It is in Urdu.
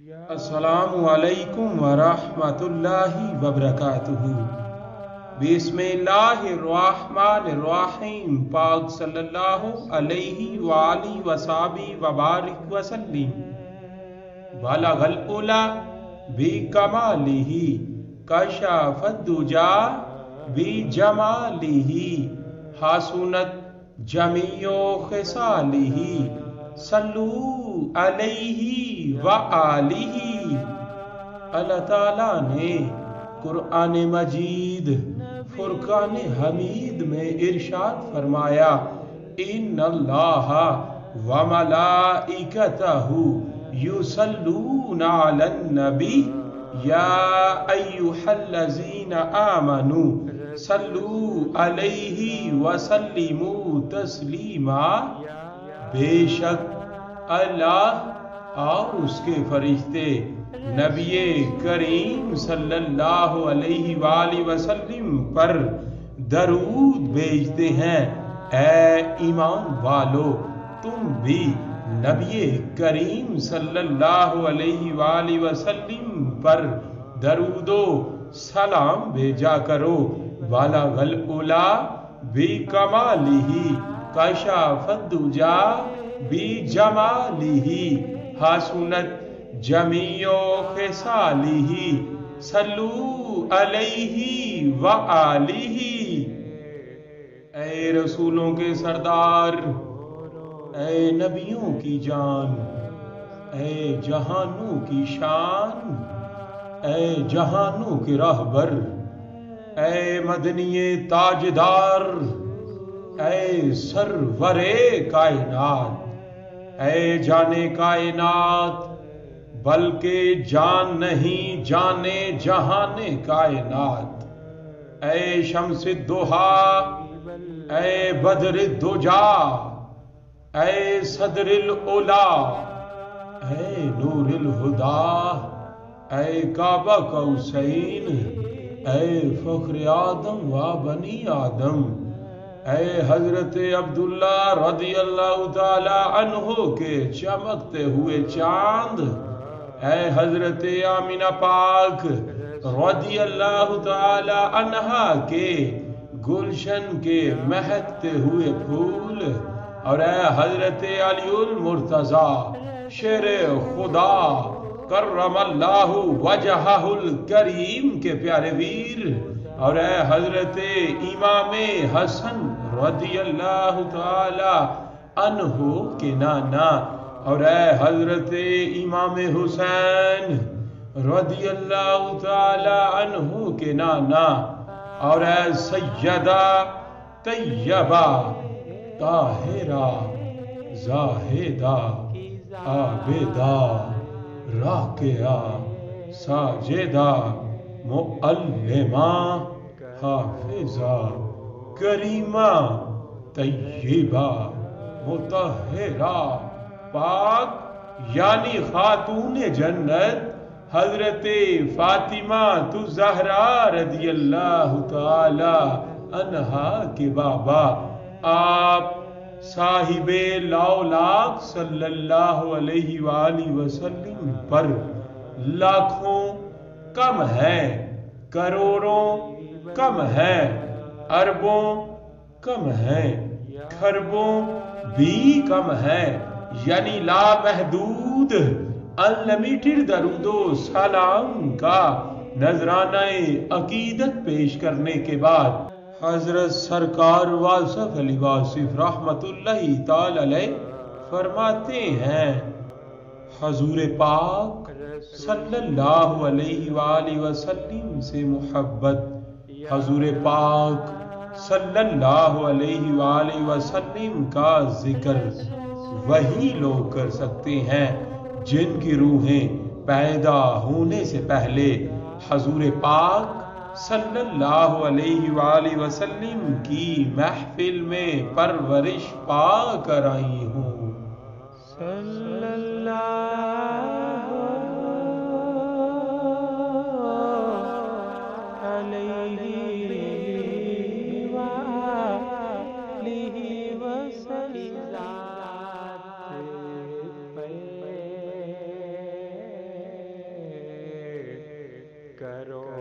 السلام علیکم ورحمۃ اللہ وبرکاتہ۔ بسم اللہ الرحمن الرحیم۔ پاک صلی اللہ علیہ وآلہ وصحبہ وبارک وسلم۔ بلغ العلا بکمالہ کشف الدجا بجمالہ حسنت جمیع خصالہ صلو علیہ وآلہ۔ اللہ تعالیٰ نے قرآن مجید فرقان حمید میں ارشاد فرمایا، ان اللہ وملائکتہ یصلون علی النبی یا ایہا الذین آمنوا صلوا علیہ وسلموا تسلیما۔ بے شک اللہ اور اس کے فرشتے نبی کریم صلی اللہ علیہ وآلہ وسلم پر درود بھیجتے ہیں۔ اے ایمان والو، تم بھی نبی کریم صلی اللہ علیہ وآلہ وسلم پر درود و سلام بھیجا کرو۔ بلغ العلا بکمالہ کشف الدجا بجمالہ حسنت جمیع خصالہ صلو علیہ وآلہ۔ اے رسولوں کے سردار، اے نبیوں کی جان، اے جہانوں کی شان، اے جہانوں کے راہبر، اے مدنی تاجدار، اے سرور کائنات، اے جانے کائنات بلکہ جان نہیں جانے جہان کائنات، اے شمس الضحیٰ، اے بدر الدجا، اے صدر العلا، اے نور الہدی، اے کعبہ قوسین، اے فخر آدم و بنی آدم، اے حضرت عبداللہ رضی اللہ تعالی عنہ کے چمکتے ہوئے چاند، اے حضرت آمینہ پاک رضی اللہ تعالی عنہا کے گلشن کے مہکتے ہوئے پھول، اور اے حضرت علی المرتضی شیر خدا کرم اللہ وجہہ الکریم کے پیارے ویر، اور اے حضرت امام حسن رضی اللہ تعالی عنہ کے نانا، اور اے حضرت امام حسین رضی اللہ تعالی عنہ کے نانا، اور اے سیدہ طیبہ طاہرہ زاہدہ عابدہ راکعہ ساجدہ معلمہ حافظہ کریمہ طیبہ مطہرہ پاک، یعنی خاتون جنت حضرت فاطمہ الزہرا رضی اللہ تعالی عنہا کے بابا آپ صاحب لاولاق صلی اللہ علیہ وآلہ وسلم پر لاکھوں کم ہے، کروڑوں کم ہے، اربوں کم ہے، کھربوں بھی کم ہے، یعنی لامحدود انلیمیٹڈ درود و سلام کا نذرانہ عقیدت پیش کرنے کے بعد حضرت سرکار واصف علی واصف رحمت اللہ تعالی علیہ فرماتے ہیں، حضور پاک صلی اللہ علیہ وآلہ وسلم سے محبت حضور پاک صلی اللہ علیہ وآلہ وسلم کا ذکر وہی لوگ کر سکتے ہیں جن کی روحیں پیدا ہونے سے پہلے حضور پاک صلی اللہ علیہ وآلہ وسلم کی محفل میں پرورش پا کر آئی ہوں۔ صلی اللہ کرو